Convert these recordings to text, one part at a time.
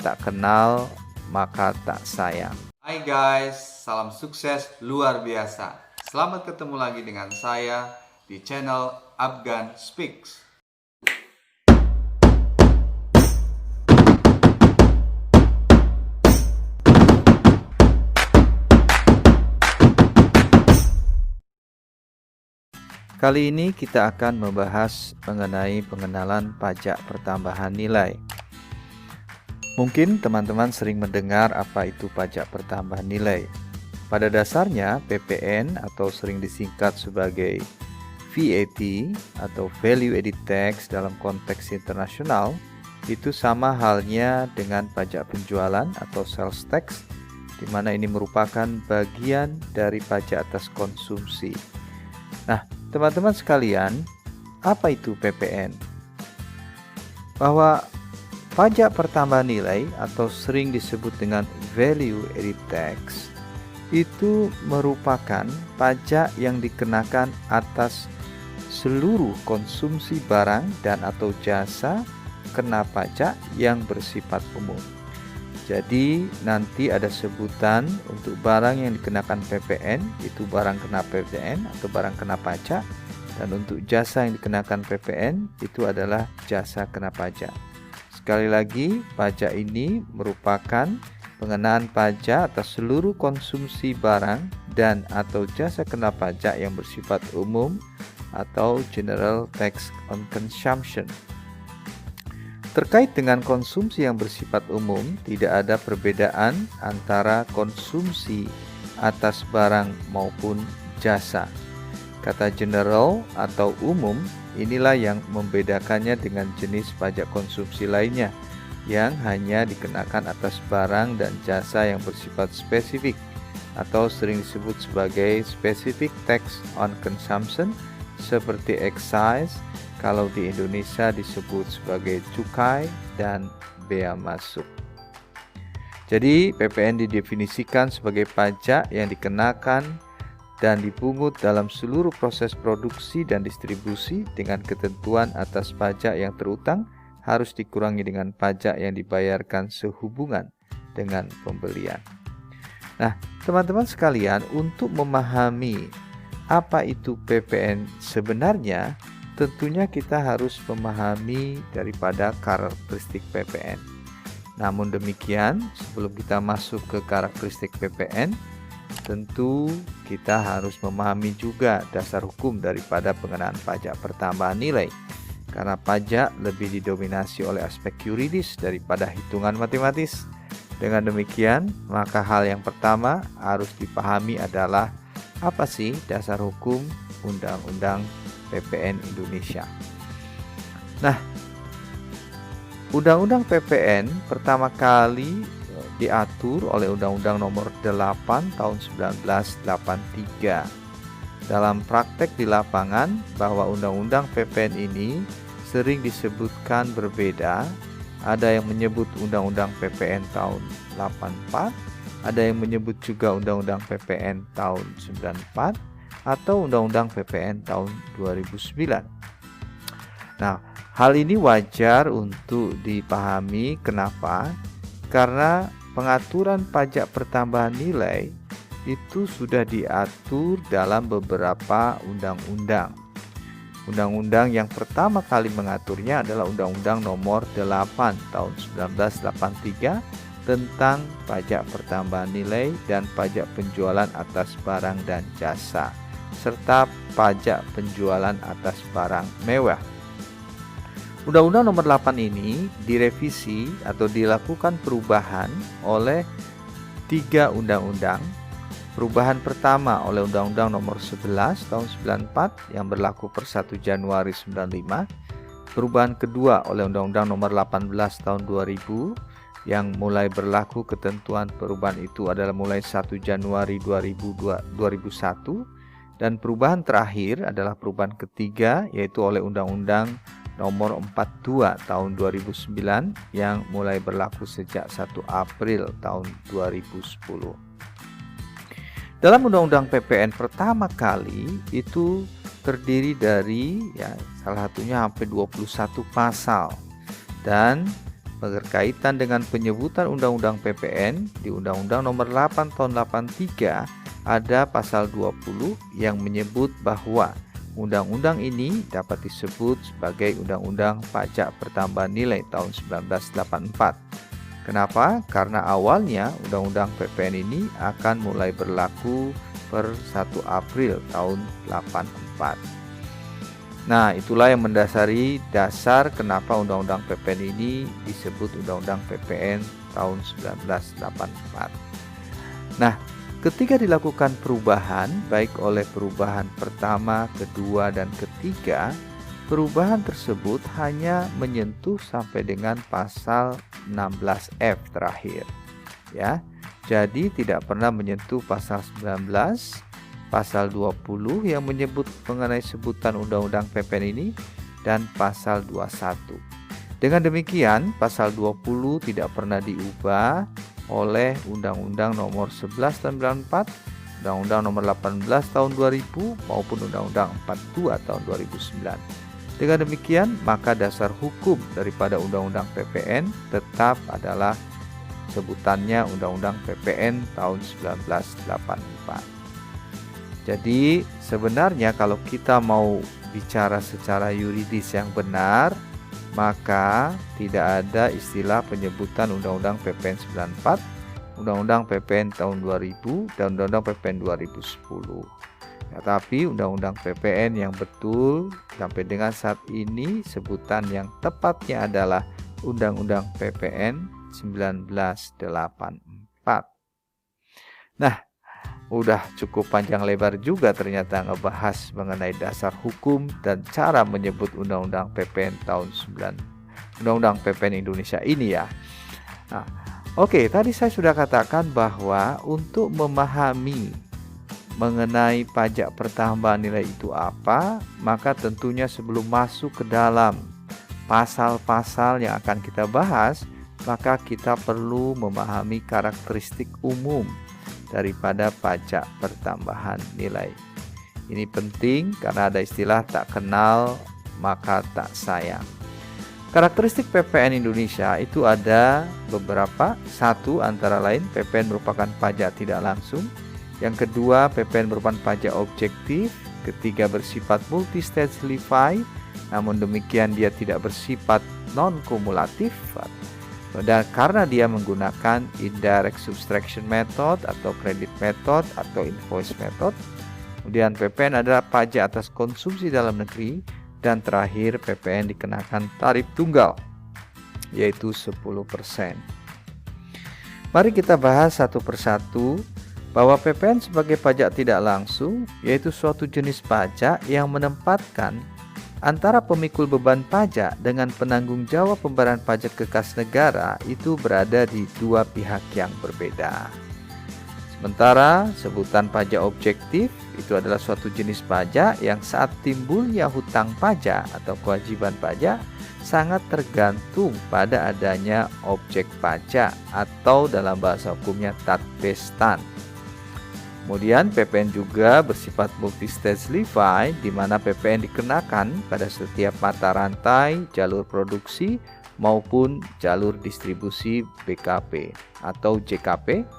tak kenal maka tak sayang. Hai guys, salam sukses luar biasa. Selamat ketemu lagi dengan saya di channel Afgan Speaks. Kali ini kita akan membahas mengenai pengenalan pajak pertambahan nilai. Mungkin teman-teman sering mendengar apa itu pajak pertambahan nilai. Pada dasarnya PPN atau sering disingkat sebagai VAT atau Value Added Tax dalam konteks internasional itu sama halnya dengan pajak penjualan atau sales tax, di mana ini merupakan bagian dari pajak atas konsumsi. Nah, teman-teman sekalian, apa itu PPN? Bahwa pajak pertambahan nilai atau sering disebut dengan Value Added Tax itu merupakan pajak yang dikenakan atas seluruh konsumsi barang dan atau jasa kena pajak yang bersifat umum. Jadi nanti ada sebutan untuk barang yang dikenakan PPN, itu barang kena PPN atau barang kena pajak, dan untuk jasa yang dikenakan PPN itu adalah jasa kena pajak. Sekali lagi, pajak ini merupakan pengenaan pajak atas seluruh konsumsi barang dan atau jasa kena pajak yang bersifat umum atau General Tax on Consumption. Terkait dengan konsumsi yang bersifat umum, tidak ada perbedaan antara konsumsi atas barang maupun jasa. Kata general atau umum inilah yang membedakannya dengan jenis pajak konsumsi lainnya yang hanya dikenakan atas barang dan jasa yang bersifat spesifik atau sering disebut sebagai Specific Tax on Consumption seperti excise, kalau di Indonesia disebut sebagai cukai dan bea masuk. Jadi PPN didefinisikan sebagai pajak yang dikenakan dan dipungut dalam seluruh proses produksi dan distribusi dengan ketentuan atas pajak yang terutang harus dikurangi dengan pajak yang dibayarkan sehubungan dengan pembelian. Nah, teman-teman sekalian, untuk memahami apa itu PPN sebenarnya, tentunya kita harus memahami daripada karakteristik PPN. Namun demikian, sebelum kita masuk ke karakteristik PPN, tentu kita harus memahami juga dasar hukum daripada pengenaan pajak pertambahan nilai. Karena pajak lebih didominasi oleh aspek yuridis daripada hitungan matematis. Dengan demikian, maka hal yang pertama harus dipahami adalah apa sih dasar hukum Undang-Undang PPN Indonesia. Nah, Undang-Undang PPN pertama kali diatur oleh Undang-Undang Nomor 8 Tahun 1983. Dalam praktek di lapangan bahwa Undang-Undang PPN ini sering disebutkan berbeda. Ada yang menyebut Undang-Undang PPN tahun 84, ada yang menyebut juga Undang-Undang PPN tahun 94 atau Undang-Undang PPN tahun 2009. Nah, hal ini wajar untuk dipahami. Kenapa? Karena pengaturan pajak pertambahan nilai itu sudah diatur dalam beberapa undang-undang. Undang-undang yang pertama kali mengaturnya adalah Undang-Undang Nomor 8 Tahun 1983 tentang pajak pertambahan nilai dan pajak penjualan atas barang dan jasa, serta pajak penjualan atas barang mewah. Undang-Undang Nomor 8 ini direvisi atau dilakukan perubahan oleh 3 undang-undang. Perubahan pertama oleh Undang-Undang Nomor 11 Tahun 94 yang berlaku per 1 Januari 95. Perubahan kedua oleh Undang-Undang Nomor 18 Tahun 2000 yang mulai berlaku ketentuan perubahan itu adalah mulai 1 Januari 2001. Dan perubahan terakhir adalah perubahan ketiga yaitu oleh Undang-Undang Nomor 42 Tahun 2009 yang mulai berlaku sejak 1 April tahun 2010. Dalam Undang-Undang PPN pertama kali itu terdiri dari salah satunya hampir 21 pasal dan berkaitan dengan penyebutan Undang-Undang PPN di Undang-Undang Nomor 8 Tahun 83 ada pasal 20 yang menyebut bahwa undang-undang ini dapat disebut sebagai Undang-Undang Pajak Pertambahan Nilai tahun 1984. Kenapa? Karena awalnya Undang-Undang PPN ini akan mulai berlaku per 1 April tahun 84. Nah, itulah yang mendasari dasar kenapa Undang-Undang PPN ini disebut Undang-Undang PPN tahun 1984. Nah, ketika dilakukan perubahan, baik oleh perubahan pertama, kedua, dan ketiga, perubahan tersebut hanya menyentuh sampai dengan pasal 16F terakhir. Ya, jadi tidak pernah menyentuh pasal 19, pasal 20 yang menyebut mengenai sebutan Undang-Undang PPN ini, dan pasal 21. Dengan demikian, pasal 20 tidak pernah diubah oleh Undang-Undang Nomor 11 Tahun 94, Undang-Undang Nomor 18 Tahun 2000 maupun Undang-Undang 42 Tahun 2009. Dengan demikian, maka dasar hukum daripada Undang-Undang PPN tetap adalah sebutannya Undang-Undang PPN tahun 1984. Jadi sebenarnya kalau kita mau bicara secara yuridis yang benar, maka tidak ada istilah penyebutan Undang-Undang PPN 94, Undang-Undang PPN tahun 2000, dan Undang-Undang PPN 2010. Tetapi Undang-Undang PPN yang betul sampai dengan saat ini sebutan yang tepatnya adalah Undang-Undang PPN 1984. Nah, udah cukup panjang lebar juga ternyata ngebahas mengenai dasar hukum dan cara menyebut Undang-Undang PPN tahun 9, Undang-Undang PPN Indonesia ini ya. Nah, oke, tadi saya sudah katakan bahwa untuk memahami mengenai pajak pertambahan nilai itu apa, maka tentunya sebelum masuk ke dalam pasal-pasal yang akan kita bahas, maka kita perlu memahami karakteristik umum daripada pajak pertambahan nilai. Ini penting karena ada istilah tak kenal maka tak sayang. Karakteristik PPN Indonesia itu ada beberapa. Satu, antara lain PPN merupakan pajak tidak langsung. Yang kedua, PPN merupakan pajak objektif. Ketiga, bersifat multi-stage levy, namun demikian dia tidak bersifat non-kumulatif. Dan karena dia menggunakan indirect subtraction method atau credit method atau invoice method. Kemudian PPN adalah pajak atas konsumsi dalam negeri. Dan terakhir, PPN dikenakan tarif tunggal, yaitu 10%. Mari kita bahas satu persatu bahwa PPN sebagai pajak tidak langsung, yaitu suatu jenis pajak yang menempatkan antara pemikul beban pajak dengan penanggung jawab pembayaran pajak ke kas negara itu berada di dua pihak yang berbeda. Sementara sebutan pajak objektif itu adalah suatu jenis pajak yang saat timbulnya hutang pajak atau kewajiban pajak sangat tergantung pada adanya objek pajak atau dalam bahasa hukumnya tatbestan. Kemudian PPN juga bersifat multi-stage levy, di mana PPN dikenakan pada setiap mata rantai, jalur produksi maupun jalur distribusi BKP atau JKP.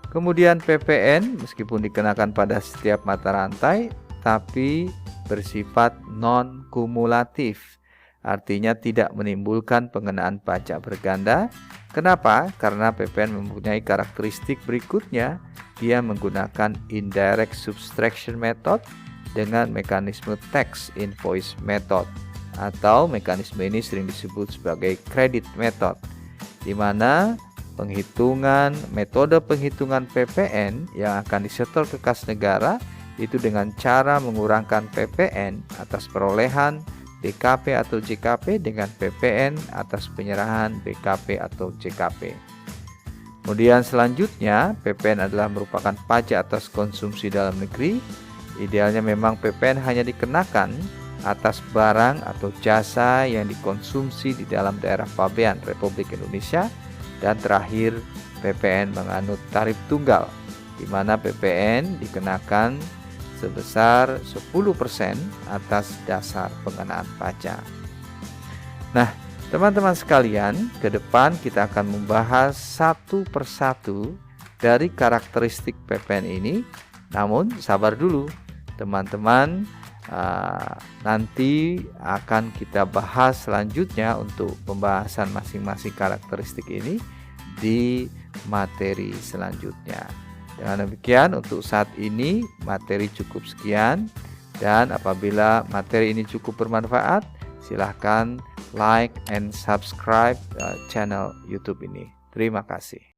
Kemudian PPN meskipun dikenakan pada setiap mata rantai, tapi bersifat non-kumulatif, artinya tidak menimbulkan pengenaan pajak berganda. Kenapa? Karena PPN mempunyai karakteristik berikutnya. Dia menggunakan indirect subtraction method dengan mekanisme tax invoice method, atau mekanisme ini sering disebut sebagai credit method, di mana metode penghitungan PPN yang akan disetor ke kas negara itu dengan cara mengurangkan PPN atas perolehan BKP atau JKP dengan PPN atas penyerahan BKP atau JKP. Kemudian selanjutnya, PPN adalah merupakan pajak atas konsumsi dalam negeri. Idealnya memang PPN hanya dikenakan atas barang atau jasa yang dikonsumsi di dalam daerah pabean Republik Indonesia. Dan terakhir, PPN menganut tarif tunggal, di mana PPN dikenakan sebesar 10% atas dasar pengenaan pajak. Nah, Teman-teman sekalian, ke depan kita akan membahas satu persatu dari karakteristik PPN ini. Namun sabar dulu, teman-teman, nanti akan kita bahas selanjutnya untuk pembahasan masing-masing karakteristik ini di materi selanjutnya. Dengan demikian, untuk saat ini materi cukup sekian, dan apabila materi ini cukup bermanfaat, silahkan like and subscribe channel YouTube ini. Terima kasih.